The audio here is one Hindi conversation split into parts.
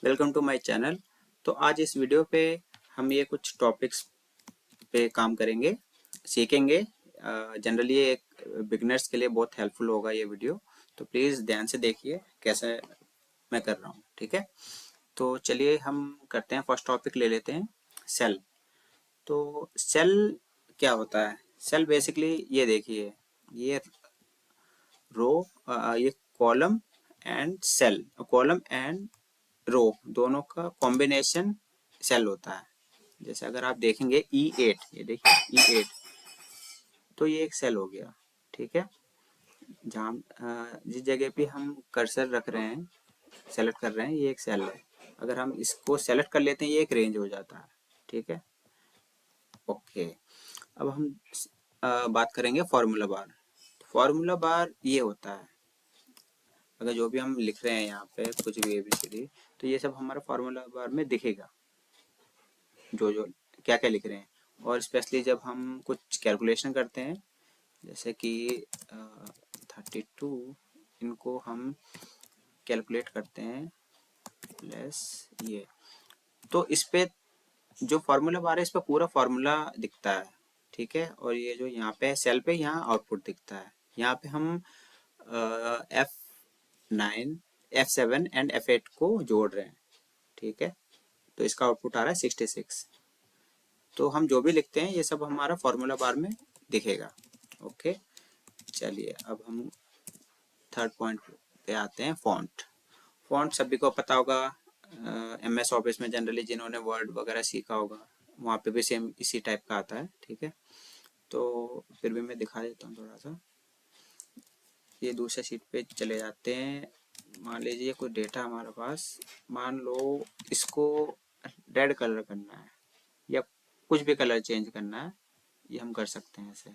Welcome to my channel. तो आज इस वीडियो पे हम ये कुछ टॉपिक्स पे काम करेंगे, सीखेंगे। जनरली ये एक बिगनर्स के लिए बहुत हेल्पफुल होगा ये वीडियो, तो प्लीज़ ध्यान से देखिए कैसे मैं कर रहा हूँ। ठीक है, तो चलिए हम करते हैं। फर्स्ट टॉपिक ले लेते हैं, सेल। तो सेल क्या होता है? सेल बेसिकली ये देखिए, ये रो, ये column and cell, column and row दोनों का कॉम्बिनेशन सेल होता है। जैसे अगर आप देखेंगे E8, ये देखिए E8, तो ये एक सेल हो गया। ठीक है, जहाँ जिस जगह पे हम कर्सर रख रहे हैं, सेलेक्ट कर रहे हैं, ये एक सेल है। अगर हम इसको सेलेक्ट कर लेते हैं, ये एक रेंज हो जाता है। ठीक है, ओके। अब हम बात करेंगे फार्मूला बार। फार्मूला बार ये होता है, अगर जो भी हम लिख रहे हैं यहाँ पे कुछ भी ABCD, तो ये सब हमारा फार्मूला बार में दिखेगा, जो जो क्या क्या लिख रहे हैं। और स्पेशली जब हम कुछ कैलकुलेशन करते हैं, जैसे कि 32, इनको हम कैलकुलेट करते हैं प्लस ये, तो इस पे जो फार्मूला बार है, इस पे पूरा फार्मूला दिखता है। ठीक है, और ये जो यहाँ पे सेल पे यहाँ आउटपुट दिखता है। यहाँ पे हम F9, F7 एंड F8 को जोड़ रहे हैं। ठीक है, तो इसका आउटपुट आ रहा है 66। तो हम जो भी लिखते हैं ये सब हमारा फार्मूला बार में दिखेगा। ओके, चलिए अब हम थर्ड पॉइंट पे आते हैं, फॉन्ट। फॉन्ट सभी को पता होगा, MS ऑफिस में जनरली जिन्होंने वर्ड वगैरह सीखा होगा, वहाँ पे भी सेम इसी टाइप का आता है। ठीक है, तो फिर भी मैं दिखा देता हूँ थोड़ा सा। ये दूसरे शीट पे चले जाते हैं। मान लीजिए कोई डेटा हमारे पास, मान लो इसको रेड कलर करना है या कुछ भी कलर चेंज करना है, ये हम कर सकते हैं ऐसे।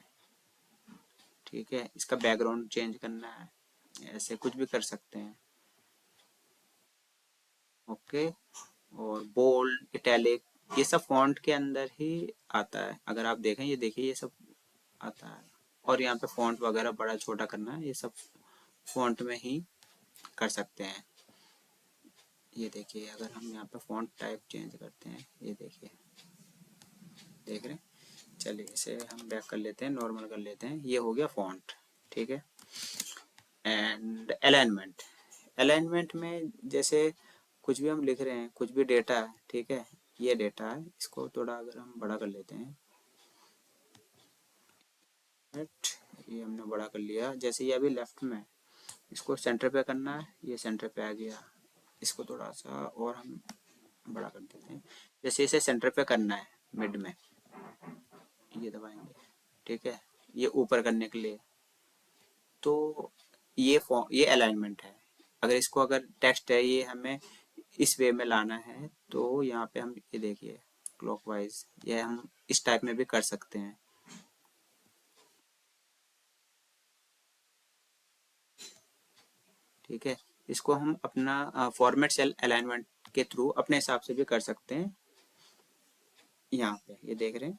ठीक है, इसका बैकग्राउंड चेंज करना है, ऐसे कुछ भी कर सकते हैं। ओके, और बोल्ड, इटैलिक, ये सब फॉन्ट के अंदर ही आता है। अगर आप देखें, ये देखिए, ये सब आता है। और यहाँ पे फॉन्ट वगैरह बड़ा छोटा करना है, ये सब फॉन्ट में ही कर सकते हैं। ये देखिए, अगर हम यहाँ पे फॉन्ट टाइप चेंज करते हैं, ये देखिए, देख रहे हैं। चलिए इसे हम बैक कर लेते हैं, नॉर्मल कर लेते हैं। ये हो गया फॉन्ट। ठीक है, एंड अलाइनमेंट। अलाइनमेंट में जैसे कुछ भी हम लिख रहे हैं, कुछ भी डेटा है, ठीक है, ये डेटा है, इसको थोड़ा अगर हम बड़ा कर लेते हैं, ये हमने बड़ा कर लिया। जैसे ये अभी लेफ्ट में, इसको सेंटर पे करना है, ये सेंटर पे आ गया। इसको थोड़ा सा और हम बड़ा कर देते हैं। जैसे इसे सेंटर पे करना है, मिड में, ये दबाएंगे। ठीक है, ये ऊपर करने के लिए, तो ये अलाइनमेंट है। अगर इसको, अगर टेक्स्ट है, ये हमें इस वे में लाना है, तो यहाँ पे हम ये देखिए क्लॉकवाइज, ये हम इस टाइप में भी कर सकते हैं। ठीक है, इसको हम अपना फॉर्मेट सेल अलाइनमेंट के थ्रू अपने हिसाब से भी कर सकते हैं। यहाँ पे ये देख रहे हैं,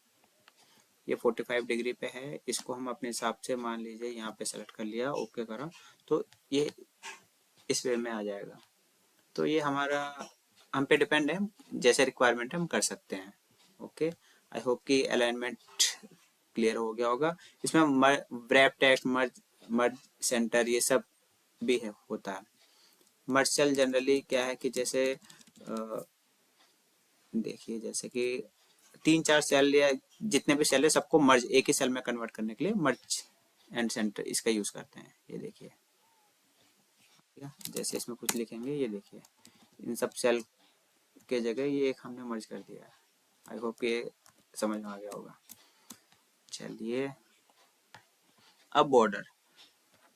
ये 45 डिग्री पे है, इसको हम अपने हिसाब से, मान लीजिए यहाँ पे सेलेक्ट कर लिया, ओके करा, तो ये इस वे में आ जाएगा। तो ये हमारा, हम पे डिपेंड है, जैसे रिक्वायरमेंट है हम कर सकते हैं। ओके, आई होप कि अलाइनमेंट क्लियर हो गया होगा। इसमें व्रैप टेक्स्ट, मर्ज मर्ज सेंटर, ये सब भी है, होता है। मर्ज सेल जनरली क्या है कि जैसे देखिए, जैसे कि 3-4 सेल या जितने भी सेल है, सबको मर्ज एक ही सेल में कन्वर्ट करने के लिए मर्ज एंड सेंटर इसका यूज करते हैं। ये देखिए, जैसे इसमें कुछ लिखेंगे, ये देखिए, इन सब सेल के जगह ये एक हमने मर्ज कर दिया है। आई होप ये समझ में आ गया होगा। चलिए, अब बॉर्डर।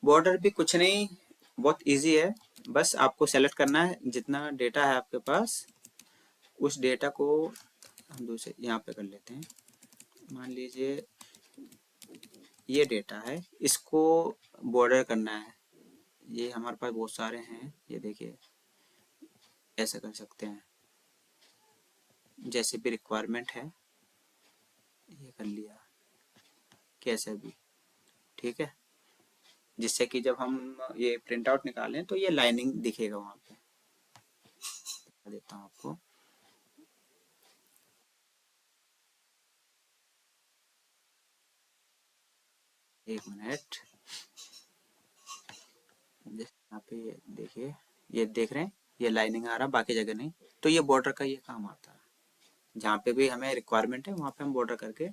बॉर्डर भी कुछ नहीं, बहुत इजी है। बस आपको सेलेक्ट करना है जितना डेटा है आपके पास, उस डेटा को हम दूसरे यहाँ पे कर लेते हैं। मान लीजिए ये डेटा है, इसको बॉर्डर करना है। ये हमारे पास बहुत सारे हैं, ये देखिए, ऐसे कर सकते हैं, जैसे भी रिक्वायरमेंट है, ये कर लिया, कैसे भी। ठीक है, जिससे कि जब हम ये प्रिंट आउट निकालें तो ये लाइनिंग दिखेगा वहाँ पे। देता हूँ आपको। एक मिनट, यहाँ पे ये देखिए, ये देख रहे हैं, ये लाइनिंग आ रहा, बाकी जगह नहीं। तो ये बॉर्डर का ये काम आता है, जहाँ पे भी हमें रिक्वायरमेंट है वहाँ पे हम बॉर्डर करके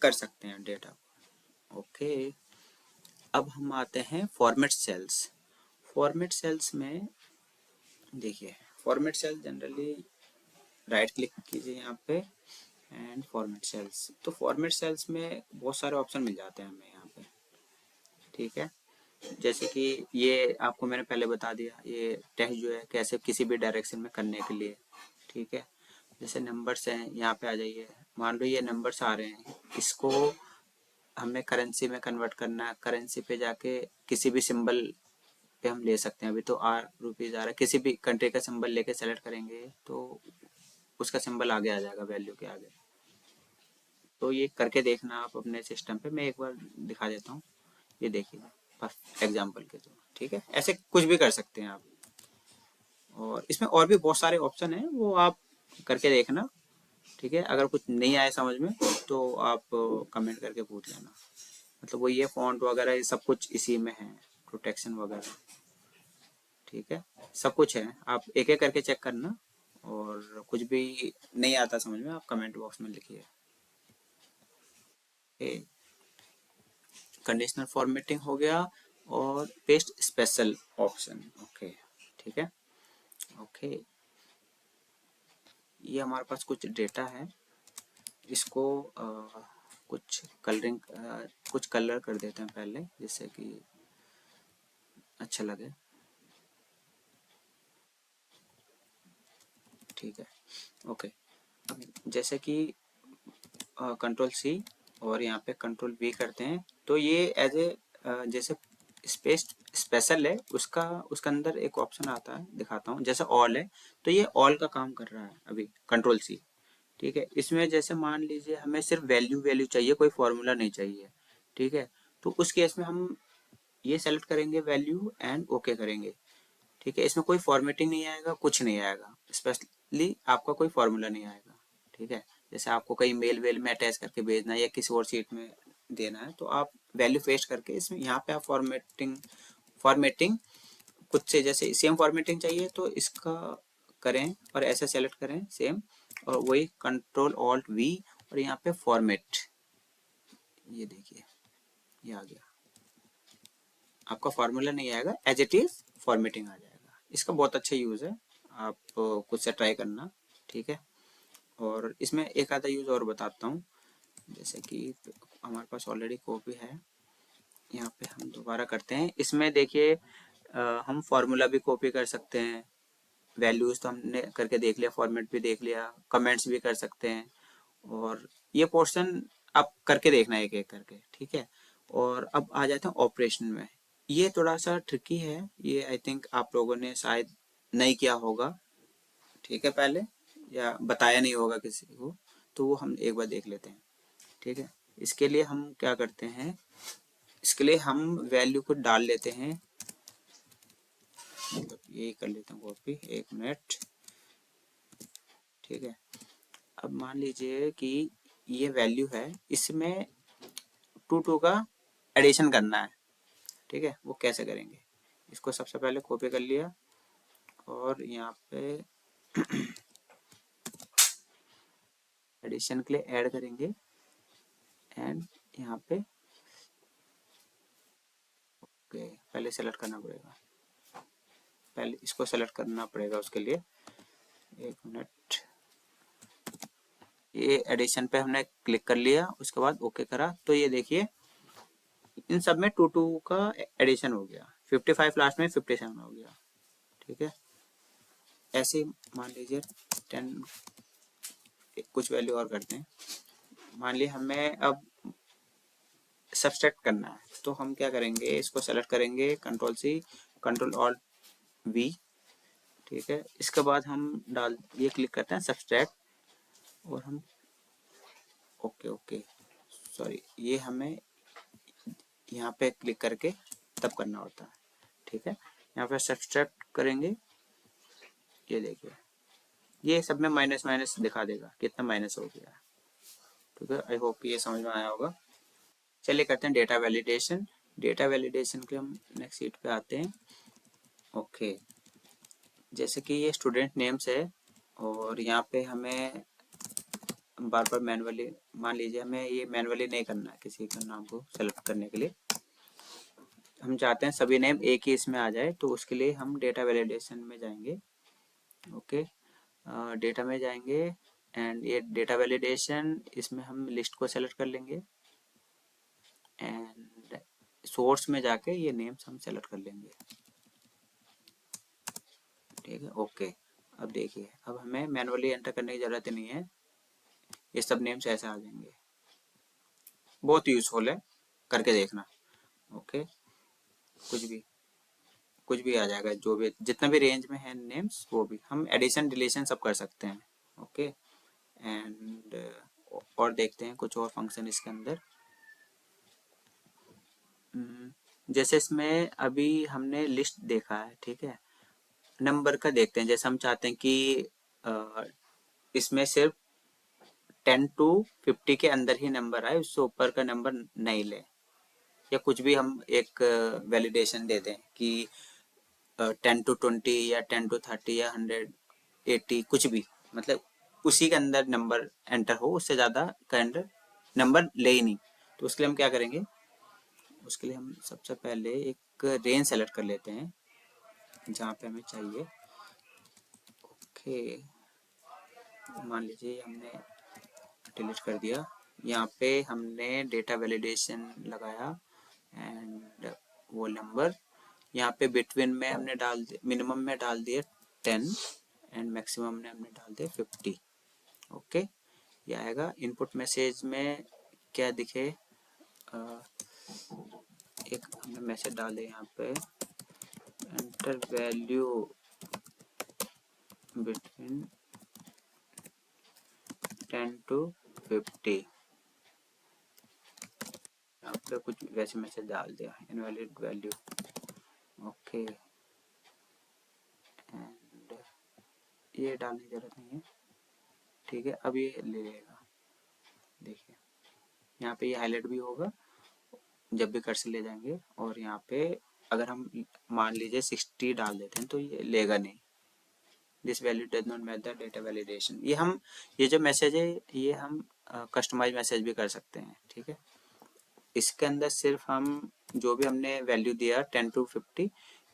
कर सकते हैं डेटा। ओके, अब हम आते हैं फॉर्मेट सेल्स। फॉर्मेट सेल्स में देखिए, format cell generally right click कीजिए यहाँ पे एंड फॉर्मेट सेल्स। तो फॉर्मेट सेल्स में बहुत सारे ऑप्शन मिल जाते हैं हमें यहाँ पे, ठीक है। जैसे कि ये आपको मैंने पहले बता दिया, ये टेक्स्ट जो है कैसे किसी भी डायरेक्शन में करने के लिए, ठीक है। जैसे नंबर्स हैं, यहाँ पे आ जाइए, मान लो ये नंबर्स आ रहे हैं, इसको हमें करेंसी में कन्वर्ट करना है। करेंसी पे जाके किसी भी सिंबल पे हम ले सकते हैं। अभी तो आर रुपीज़ आ रहा है, किसी भी कंट्री का सिंबल लेके सेलेक्ट करेंगे तो उसका सिंबल आगे आ जाएगा वैल्यू के आगे। तो ये करके देखना आप अपने सिस्टम पे, मैं एक बार दिखा देता हूँ। ये देखिए फर्स्ट एग्जाम्पल के थ्रू, ठीक है। ऐसे कुछ भी कर सकते हैं आप, और इसमें और भी बहुत सारे ऑप्शन हैं, वो आप करके देखना, ठीक है। अगर कुछ नहीं आए समझ में तो आप कमेंट करके पूछ लेना। मतलब वो ये फॉन्ट वगैरह ये सब कुछ इसी में है, प्रोटेक्शन वगैरह, ठीक है। सब कुछ है, आप एक एक करके चेक करना, और कुछ भी नहीं आता समझ में आप कमेंट बॉक्स में लिखिए। कंडीशनल फॉर्मेटिंग हो गया, और पेस्ट स्पेशल ऑप्शन, ओके, ठीक है। ओके, ये हमारे पास कुछ डेटा है, इसको कुछ कलरिंग कुछ कलर कर देते हैं पहले, जिससे कि अच्छा लगे, ठीक है। ओके, अब जैसे कि कंट्रोल सी और यहाँ पे कंट्रोल वी करते हैं, तो ये एज ए जैसे स्पेस स्पेशल है उसका, उसके अंदर एक ऑप्शन आता है, दिखाता हूँ। जैसे ऑल है, तो ये ऑल का काम कर रहा है अभी कंट्रोल सी, ठीक है। इसमें जैसे मान लीजिए हमें सिर्फ वैल्यू वैल्यू चाहिए, कोई फॉर्मूला नहीं चाहिए, ठीक है। तो उस केस में हम ये सेलेक्ट करेंगे वैल्यू एंड ओके करेंगे, ठीक है। इसमें कोई फॉर्मेटिंग नहीं आएगा, कुछ नहीं आएगा, स्पेशली आपका कोई फॉर्मूला नहीं आएगा, ठीक है। जैसे आपको कहीं मेल वेल में अटैच करके भेजना है या किसी और शीट में देना है, तो आप वैल्यू पेस्ट करके इसमें यहाँ पे आप फॉर्मेटिंग खुद से, जैसे सेम फॉर्मेटिंग चाहिए तो इसका करें और ऐसे सेलेक्ट करें सेम, और वही कंट्रोल ऑल्ट वी, और यहाँ पे फॉर्मेट, ये देखिए ये आ गया। आपका फार्मूला नहीं आएगा, एज इट इज फॉर्मेटिंग आ जाएगा। इसका बहुत अच्छा यूज़ है, आप खुद से ट्राई करना, ठीक है। और इसमें एक आधा यूज़ और बताता हूँ। जैसे कि हमारे पास ऑलरेडी कॉपी है, यहाँ पे हम दोबारा करते हैं। इसमें देखिए हम फार्मूला भी कॉपी कर सकते हैं, वैल्यूज़ तो हमने करके देख लिया, फॉर्मेट भी देख लिया, कमेंट्स भी कर सकते हैं, और ये पोर्शन आप करके देखना एक एक करके, ठीक है। और अब आ जाते हैं ऑपरेशन में। ये थोड़ा सा ट्रिकी है, ये आई थिंक आप लोगों ने शायद नहीं किया होगा, ठीक है, पहले, या बताया नहीं होगा किसी को, तो वो हम एक बार देख लेते हैं, ठीक है। इसके लिए हम क्या करते हैं, इसके लिए हम वैल्यू को डाल लेते हैं, मतलब यही कर लेते हैं कॉपी, एक मिनट, ठीक है। अब मान लीजिए कि ये वैल्यू है, इसमें टू टू का एडिशन करना है, ठीक है। वो कैसे करेंगे, इसको सबसे पहले कॉपी कर लिया, और यहाँ पे एडिशन के लिए ऐड करेंगे, एंड यहाँ पे ओके, पहले सेलेक्ट करना पड़ेगा, पहले इसको सेलेक्ट करना पड़ेगा उसके लिए, एक मिनट। ये एडिशन पे हमने क्लिक कर लिया, उसके बाद ओके करा, तो ये देखिए इन सब में टू टू का एडिशन हो गया, 55 लास्ट में 57 हो गया, ठीक है। ऐसे मान लीजिए 10, कुछ वैल्यू और करते हैं। मान लीजिए हमें अब सब्सट्रैक्ट करना है, तो हम क्या करेंगे, इसको सेलेक्ट करेंगे, control C, control alt V, ठीक है। इसके बाद हम डाल ये क्लिक करते हैं सब्सट्रैक्ट, और हम ओके ओके, सॉरी, ये हमें यहाँ पे क्लिक करके तब करना होता है, ठीक है। यहाँ पे सब्सट्रैक्ट करेंगे, ये देखिए, ये सब में माइनस माइनस दिखा देगा कितना माइनस हो गया। ठीक है, आई होप ये समझ में आया होगा। चलिए करते हैं डेटा वैलिडेशन। डेटा वैलिडेशन के हम नेक्स्ट शीट पे आते हैं। ओके, जैसे कि ये स्टूडेंट नेम्स है और यहाँ पे हमें बार बार मैनुअली, मान लीजिए हमें ये मैनुअली नहीं करना है किसी का नाम को सेलेक्ट करने के लिए, हम चाहते हैं सभी नेम एक ही इसमें आ जाए, तो उसके लिए हम डेटा वैलिडेशन में जाएंगे। ओके, डेटा में जाएंगे एंड ये डेटा वैलिडेशन, इसमें हम लिस्ट को सेलेक्ट कर लेंगे एंड सोर्स में जाके ये नेम्स हम सेलेक्ट कर लेंगे। ठीक है, ओके। अब देखिए, अब हमें मैनुअली एंटर करने की ज़रूरत नहीं है, ये सब नेम्स ऐसे आ जाएंगे। बहुत यूजफुल है, करके देखना। ओके, कुछ भी आ जाएगा, जो भी जितना भी रेंज में है नेम्स, वो भी हम एडिशन डिलीशन सब कर सकते हैं। ओके, एंड और देखते हैं कुछ और फंक्शन इसके अंदर। जैसे इसमें अभी हमने लिस्ट देखा है, ठीक है, नंबर का देखते हैं। जैसे हम चाहते हैं कि इसमें सिर्फ 10 to 50 के अंदर ही नंबर आए, उससे ऊपर का नंबर नहीं ले, या कुछ भी हम एक वैलिडेशन दे दें कि 10 to 20 या 10 to 30 या 180, कुछ भी, मतलब उसी के अंदर नंबर एंटर हो, उससे ज़्यादा का अंदर नंबर ले ही नहीं। तो उसके लिए हम क्या करेंगे, उसके लिए हम सबसे पहले एक रेंज सेलेक्ट कर लेते हैं जहाँ पे हमें चाहिए। ओके, मान लीजिए हमने डिलीट कर दिया, यहाँ पे हमने डेटा वैलिडेशन लगाया एंड वो नंबर यहाँ पे बिटवीन में हमने डाल दिया, मिनिमम में डाल दिए 10 एंड मैक्सिमम में हमने डाल दिया 50। ओके, ये आएगा। इनपुट मैसेज में क्या दिखे, एक हमने मैसेज डाल दिया यहाँ पे, एंटर वैल्यू बिटवीन 10 to 50, यहाँ पे कुछ वैसे मैसेज डाल दिया, इनवैलिड वैल्यू। ओके, एंड ये डालने की जरूरत नहीं है। ठीक है, अब ये ले लेगा, देखिए यहाँ पे ये हाईलाइट भी होगा जब भी कर्सर ले जाएंगे, और यहाँ पे अगर हम मान लीजिए 60 डाल देते हैं तो ये लेगा नहीं। This value does not match the data validation. ये जो मैसेज है, ये हम कस्टमाइज मैसेज भी कर सकते हैं। ठीक है, इसके अंदर सिर्फ हम जो भी हमने वैल्यू दिया 10 to 50,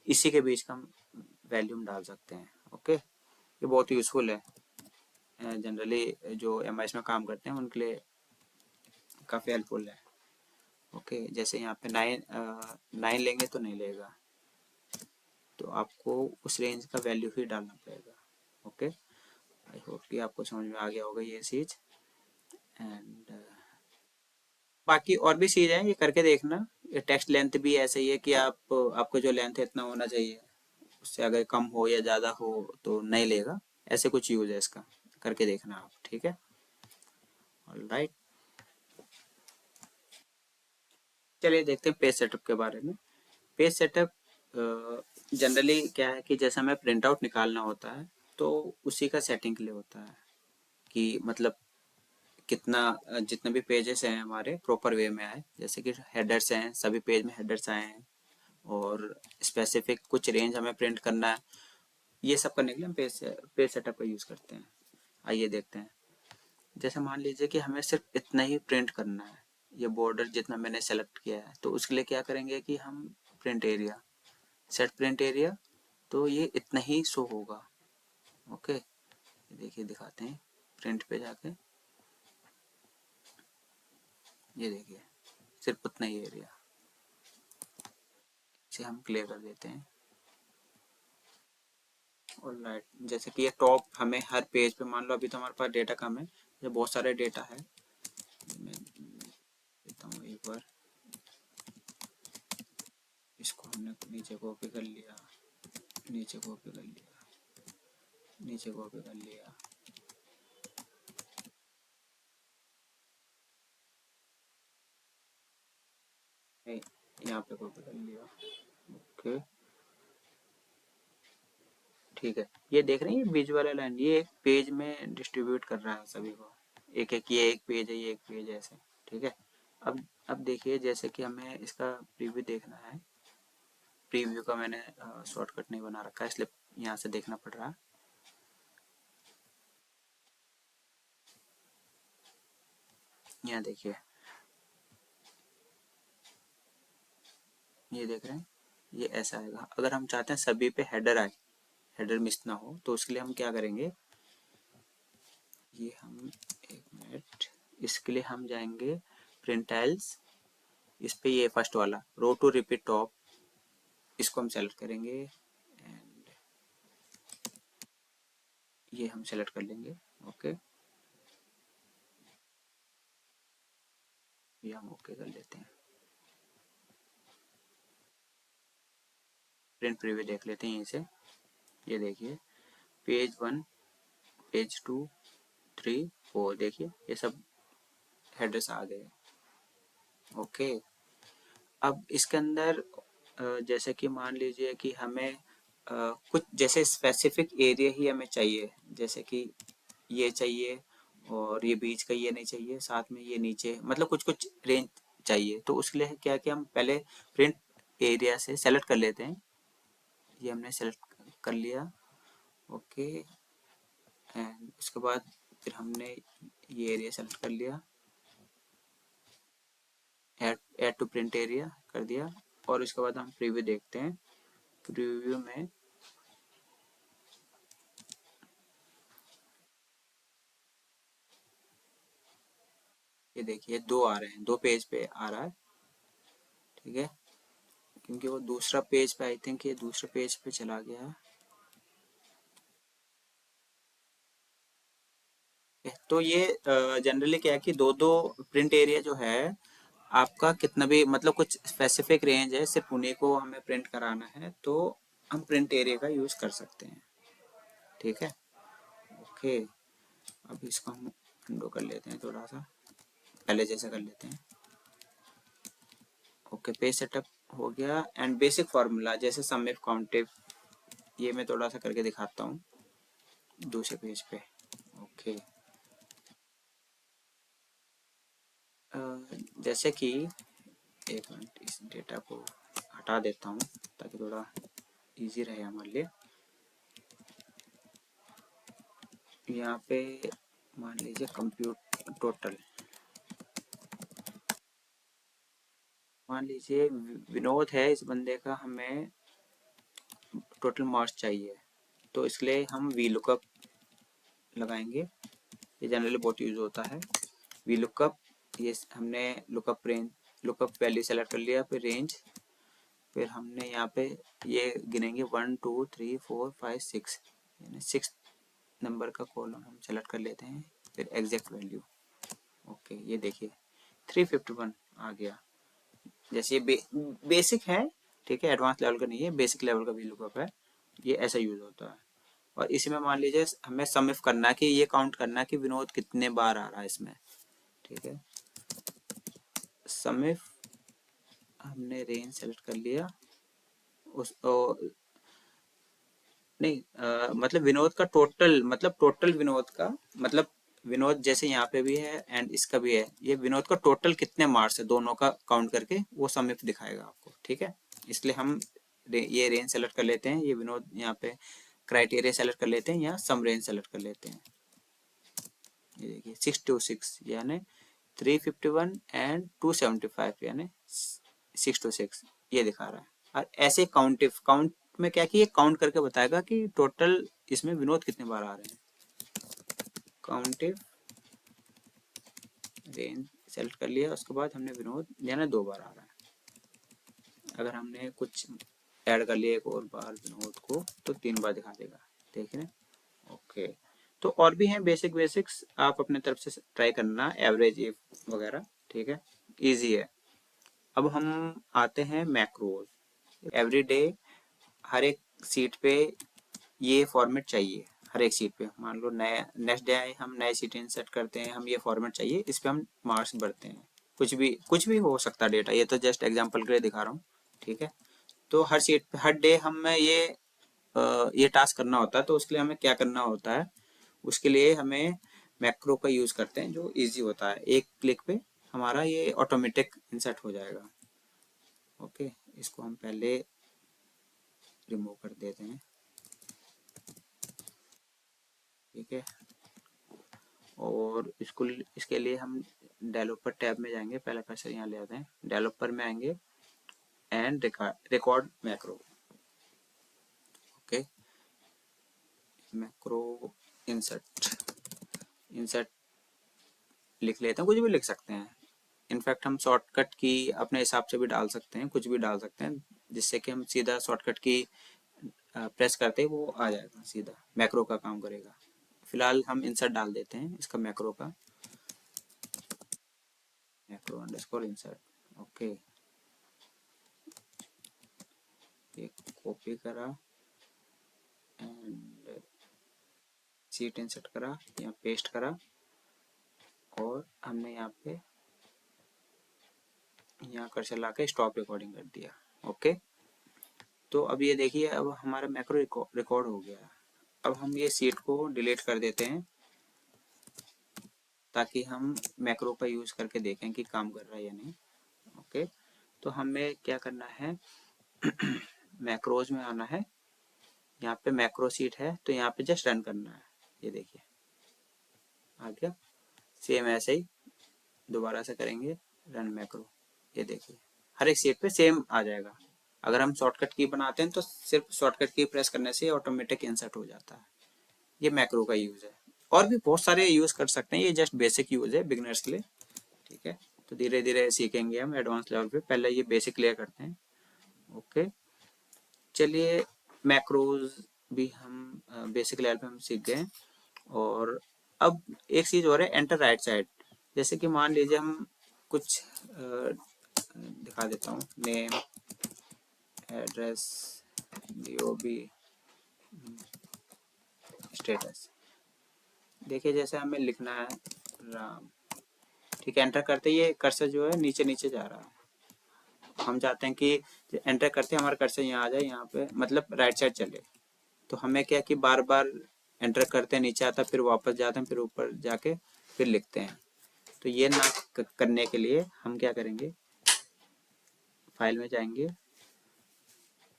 इसी के बीच का हम वैल्यू हम डाल सकते हैं। ओके, ये बहुत यूजफुल है, जनरली जो एमआईएस में काम करते हैं उनके लिए काफ़ी हेल्पफुल है। ओके, जैसे यहाँ पे 9 लेंगे तो नहीं लेगा, तो आपको उस रेंज का वैल्यू ही डालना पड़ेगा। ओके, आई होप कि आपको समझ में आ गया होगा ये चीज़। एंड बाकी और भी चीज़ है, ये करके देखना। ये टेक्स्ट लेंथ भी ऐसे ही है कि आपको जो लेंथ है इतना होना चाहिए, उससे अगर कम हो या ज़्यादा हो तो नहीं लेगा। ऐसे कुछ यूज़ है इसका, करके देखना आप। ठीक है, ऑलराइट। चलिए देखते हैं पेज सेटअप के बारे में। पेज सेटअप जनरली क्या है कि जैसे हमें प्रिंट आउट निकालना होता है, तो उसी का सेटिंग के लिए होता है कि मतलब कितना जितने भी पेजेस हैं हमारे प्रॉपर वे में आए। जैसे कि हेडर्स हैं, सभी पेज में हेडर्स आए हैं, और स्पेसिफिक कुछ रेंज हमें प्रिंट करना है। ये सब करने के लिए हम पेज सेटअप का यूज़ करते हैं। आइए देखते हैं। जैसे मान लीजिए कि हमें सिर्फ इतना ही प्रिंट करना है, ये बॉर्डर जितना मैंने सेलेक्ट किया है, तो उसके लिए क्या करेंगे कि हम print area, set print area, तो ये इतना ही शो होगा। ओके, देखिए दिखाते हैं प्रिंट पे जाके, ये देखिए सिर्फ उतना ही एरिया। इसे हम क्लियर कर देते हैं। ऑलराइट, जैसे कि ये टॉप हमें हर पेज पे, मान लो अभी तो हमारे पास डेटा कम है, ये बहुत सारे डेटा है, मैं देता हूँ एक बार। इसको हमने नीचे कॉपी कर लिया, नीचे कॉपी कर लिया, नीचे कॉपी कर लिया, यहाँ पे कॉपी कर लिया। ओके, ठीक है, ये देख रहे हैं ये बीच वाला लाइन, ये एक पेज में डिस्ट्रीब्यूट कर रहा है सभी को, एक एक, ये एक पेज है, ये एक पेज है, ऐसे। ठीक है, अब देखिए जैसे कि हमें इसका प्रीव्यू देखना है। प्रीव्यू का मैंने शॉर्टकट नहीं बना रखा है, इसलिए यहाँ से देखना पड़ रहा है। यहाँ देखिए, ये देख रहे हैं, ये ऐसा आएगा। अगर हम चाहते हैं सभी पे हेडर आए, हेडर मिस ना हो, तो उसके लिए हम क्या करेंगे, ये हम, एक मिनट, इसके लिए हम जाएंगे प्रिंटाइल्स, इस पे ये फर्स्ट वाला रो टू रिपीट टॉप, इसको हम सेलेक्ट करेंगे एंड ये हम सेलेक्ट कर लेंगे। ओके, ये हम ओके कर लेते हैं। प्रिंट प्रीव्यू देख लेते हैं यहीं से। ये देखिए, पेज 1, पेज 2, 3, 4, देखिए ये सब हेडर्स आ गए। ओके, अब इसके अंदर जैसे कि मान लीजिए कि हमें कुछ जैसे स्पेसिफिक एरिया ही हमें चाहिए, जैसे कि ये चाहिए और ये बीच का ये नहीं चाहिए, साथ में ये नीचे, मतलब कुछ कुछ रेंज चाहिए। तो उसके लिए क्या कि हम पहले प्रिंट एरिया से सेलेक्ट कर लेते हैं। ये हमने सेलेक्ट कर लिया। ओके, एंड उसके बाद फिर हमने ये एरिया सेलेक्ट कर लिया, ऐड टू प्रिंट एरिया कर दिया। और उसके बाद हम प्रीव्यू देखते हैं। प्रीव्यू में ये देखिए दो आ रहे हैं, दो पेज पे आ रहा है। ठीक है, क्योंकि वो दूसरा पेज पे, आई थिंक ये दूसरे पेज पे चला गया है। तो ये जनरली क्या है कि दो दो प्रिंट एरिया जो है आपका, कितना भी मतलब कुछ स्पेसिफिक रेंज है, सिर्फ उन्हीं को हमें प्रिंट कराना है, तो हम प्रिंट एरिया का यूज़ कर सकते हैं। ठीक है, ओके, अब इसको हम अंडू कर लेते हैं, थोड़ा सा पहले जैसा कर लेते हैं। ओके, पेज सेटअप हो गया। एंड बेसिक फार्मूला जैसे सम इफ काउंट इफ, ये मैं थोड़ा सा करके दिखाता हूँ दूसरे पेज पे। ओके, जैसे कि एक मिनट, इस डेटा को हटा देता हूँ ताकि थोड़ा इजी रहे हमारे लिए। यहाँ पे मान लीजिए कंप्यूट टोटल, मान लीजिए विनोद है इस बंदे का, हमें टोटल मार्क्स चाहिए, तो इसलिए हम वी लुकअप लगाएंगे। ये जनरली बहुत यूज होता है वी लुकअप। ये हमने lookup range, lookup value select कर लिया, फिर रेंज, फिर हमने यहाँ पे ये गिनेंगे 1 2 3 4 5 6, यानी 6 नंबर का कॉलम हम सेलेक्ट कर लेते हैं, फिर एग्जैक्ट वैल्यू। ओके, ये देखिए 351 आ गया। जैसे ये बेसिक है, ठीक है, एडवांस लेवल का नहीं है, बेसिक लेवल का वी लुकअप है। ये ऐसा यूज होता है। और इसी में मान लीजिए हमें सम इफ करना है कि ये काउंट करना है कि विनोद कितने बार आ रहा है इसमें। ठीक है, सम इफ हमने रेंज सेलेक्ट कर लिया, उस नहीं मतलब विनोद का टोटल, मतलब टोटल विनोद का, मतलब विनोद जैसे यहाँ पे भी है एंड इसका भी है, ये विनोद का टोटल कितने मार्क्स है दोनों का काउंट करके वो सम इफ दिखाएगा आपको। ठीक है, इसलिए हम ये रेंज सेलेक्ट कर लेते हैं, ये विनोद यहाँ पे क्राइटेरिया सेलेक्ट कर लेते हैं, या सम रेंज सेलेक्ट कर लेते हैं। ये देखिए 6 to 6 यानी 351 एंड 275 यानी 6 to 6 ये दिखा रहा है। और ऐसे काउंट इफ, काउंट में क्या कि ये काउंट करके बताएगा कि टोटल इसमें विनोद कितने बार आ रहे हैं। काउंट इफ रेंज सेलेक्ट कर लिया, उसके बाद हमने विनोद यानी 2 बार आ रहा है। अगर हमने कुछ ऐड कर लिया एक और बार विनोद को, तो 3 बार दिखा देगा। देख रहे हैं, ओके। तो और भी हैं बेसिक बेसिक्स, आप अपने तरफ से ट्राई करना, एवरेज इफ वगैरह। ठीक है, इजी है। अब हम आते हैं मैक्रोज। एवरी डे हर एक सीट पे ये फॉर्मेट चाहिए, हर एक सीट पे मान लो नया नेक्स्ट डे आए, हम नए सीट इंसर्ट करते हैं, हम ये फॉर्मेट चाहिए, इस पे हम मार्क्स भरते हैं। कुछ भी हो सकता है डेटा, ये तो जस्ट एग्जांपल के लिए दिखा रहा हूँ। ठीक है, तो हर सीट पे हर डे हम ये ये टास्क करना होता है, तो उसके लिए हमें क्या करना होता है, उसके लिए हमें मैक्रो का यूज़ करते हैं जो इजी होता है, एक क्लिक पे हमारा ये ऑटोमेटिक इंसर्ट हो जाएगा। ओके, इसको हम पहले रिमूव कर देते हैं। ठीक है, और इसके लिए हम डेवलपर टैब में जाएंगे, पहले कर्सर यहाँ ले आते हैं, डेवलपर में आएंगे and record macro. Okay, macro insert लिख लेते हैं, कुछ भी लिख सकते हैं। इनफैक्ट हम शॉर्टकट की अपने हिसाब से भी डाल सकते हैं, कुछ भी डाल सकते हैं, जिससे कि हम सीधा शॉर्टकट की प्रेस करते ही वो आ जाएगा, सीधा मैक्रो का काम करेगा। फिलहाल हम इंसर्ट डाल देते हैं इसका, मैक्रो का मैक्रो अंडरस्कोर इंसर्ट। ओके, ये कॉपी करा एंड सीट इंसर्ट करा, यहाँ पेस्ट करा, और हमने यहाँ पे यहाँ कर्सर ला के स्टॉप रिकॉर्डिंग कर दिया। ओके, तो अब ये देखिए, अब हमारा मैक्रो रिकॉर्ड हो गया। अब हम ये सीट को डिलीट कर देते हैं, ताकि हम मैक्रो का यूज़ करके देखें कि काम कर रहा है या नहीं। ओके, तो हमें क्या करना है, मैक्रोज में आना है, यहाँ पे मैक्रो सीट है, तो यहाँ पे जस्ट रन करना है। ये देखिए आ गया, सेम ऐसे ही दोबारा से करेंगे, रन मैक्रो। ये देखिए हर एक सीट पे सेम आ जाएगा। अगर हम शॉर्टकट की बनाते हैं तो सिर्फ शॉर्टकट की प्रेस करने से ऑटोमेटिक इंसर्ट हो जाता है। ये मैक्रो का यूज़ है, और भी बहुत सारे यूज़ कर सकते हैं, ये जस्ट बेसिक यूज़ है बिगनर्स के लिए। ठीक है, तो धीरे धीरे सीखेंगे हम एडवांस लेवल पे, पहले ये बेसिक क्लियर करते हैं। ओके, चलिए मैक्रोज भी हम बेसिक लेवल पे हम सीख गए। और अब एक चीज़ और है, एंटर राइट साइड। जैसे कि मान लीजिए हम कुछ दिखा देता हूँ, नेम, एड्रेस, डीओबी, स्टेटस। देखिए जैसे हमें लिखना है राम, ठीक है, एंटर करते ही ये कर्सर जो है नीचे नीचे जा रहा है। हम चाहते हैं कि एंटर करते हमारा कर्सर यहाँ आ जाए, यहाँ पे मतलब राइट साइड चले। तो हमें क्या कि बार बार एंटर करते हैं, नीचे आता, फिर वापस जाते हैं, फिर ऊपर जाके फिर लिखते हैं। तो ये ना करने के लिए हम क्या करेंगे, फाइल में जाएंगे,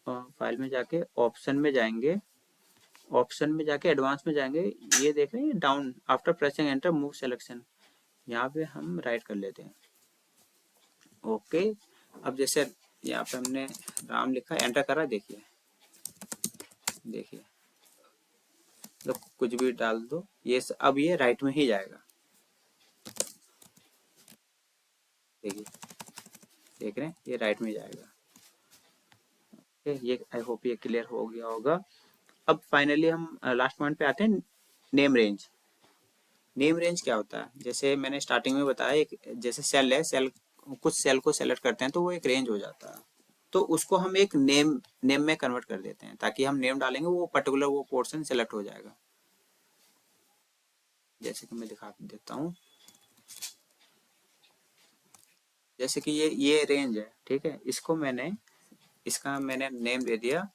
और फाइल में जाके ऑप्शन में जाएंगे, ऑप्शन में जाके एडवांस में जाएंगे, ये देख रहे हैं down, after pressing enter move selection, यहाँ पे हम राइट कर लेते हैं। ओके, अब जैसे यहाँ पे हमने राम लिखा, एंटर करा, देखिए देखिए, तो कुछ भी डाल दो, ये अब ये राइट में ही जाएगा। देखिए, देख रहे हैं ये राइट में जाएगा। ये आई होप ये क्लियर हो गया होगा। अब फाइनली हम लास्ट पॉइंट पे आते हैं, नेम रेंज। नेम रेंज क्या होता है, जैसे मैंने स्टार्टिंग में बताया, एक जैसे सेल है, सेल कुछ सेल को सेलेक्ट करते हैं तो वो एक रेंज हो जाता है, तो उसको हम एक नेम नेम में कन्वर्ट कर देते हैं, ताकि हम नेम डालेंगे वो पर्टिकुलर वो पोर्शन सेलेक्ट हो जाएगा। जैसे कि मैं दिखा देता हूँ, जैसे कि ये रेंज है, ठीक है, इसका मैंने नेम दे दिया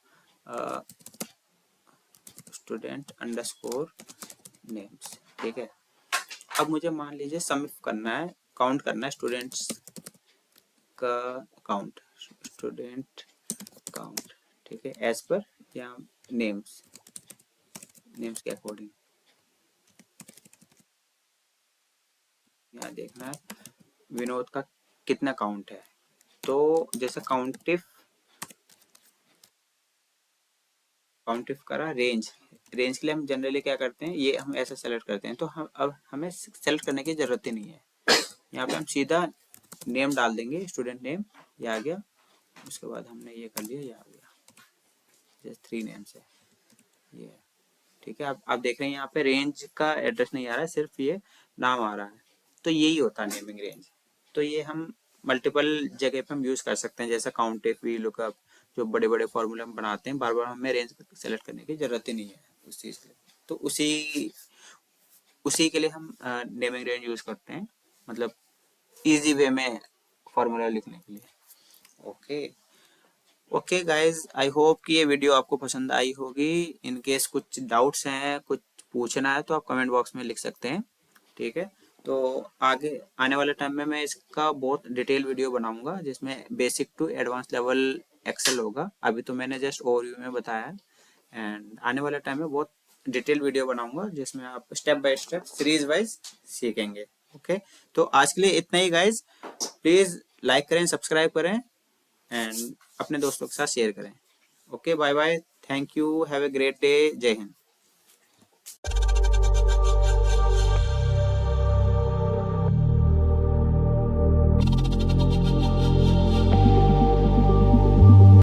स्टूडेंट अंडरस्कोर नेम्स। ठीक है, अब मुझे मान लीजिए सम करना है, काउंट करना है स्टूडेंट्स का काउंट, स्टूडेंट काउंट। ठीक है, एज पर या नेम्स के अकॉर्डिंग यहाँ देखना है विनोद का कितना काउंट है। तो जैसे काउंटिफ करा, रेंज रेंज के लिए हम जनरली क्या करते हैं, ये हम ऐसे सेलेक्ट करते हैं, तो हम अब हमें सेलेक्ट करने की जरूरत ही नहीं है। यहाँ पे हम सीधा नेम डाल देंगे, स्टूडेंट नेम, ये आ गया। उसके बाद हमने ये कर लिया, ये आ गया, जैसे 3 नेम्स है ये। ठीक है, आप देख रहे हैं यहाँ पे रेंज का एड्रेस नहीं आ रहा है, सिर्फ ये नाम आ रहा है। तो यही होता है नेमिंग रेंज। तो ये हम मल्टीपल जगह पे हम यूज कर सकते हैं, जैसे काउंट इफ, वी लुकअप, जो बड़े बड़े फॉर्मूले हम बनाते हैं, बार बार हमें रेंज सेलेक्ट करने की जरूरत ही नहीं है उस चीज के लिए। तो उसी के लिए हम नेमिंग रेंज यूज करते हैं, मतलब इजी वे में फॉर्मूला लिखने के लिए। Okay, okay guys, I hope कि ये वीडियो आपको पसंद आई होगी। इन केस कुछ डाउट्स हैं, कुछ पूछना है, तो आप कमेंट बॉक्स में लिख सकते हैं। ठीक है, तो आगे आने वाले टाइम में मैं इसका बहुत डिटेल वीडियो बनाऊंगा जिसमें basic to advance level Excel होगा। अभी तो मैंने जस्ट ओवरव्यू में बताया है, एंड आने वाले टाइम में बहुत डिटेल वीडियो बनाऊंगा जिसमें आप step by step series wise सीखेंगे। ओके, तो आज के लिए इतना ही गाइज। प्लीज़ लाइक करें, सब्सक्राइब करें, एंड अपने दोस्तों के साथ शेयर करें। Okay, bye bye, thank you, have a great day, जय हिंद।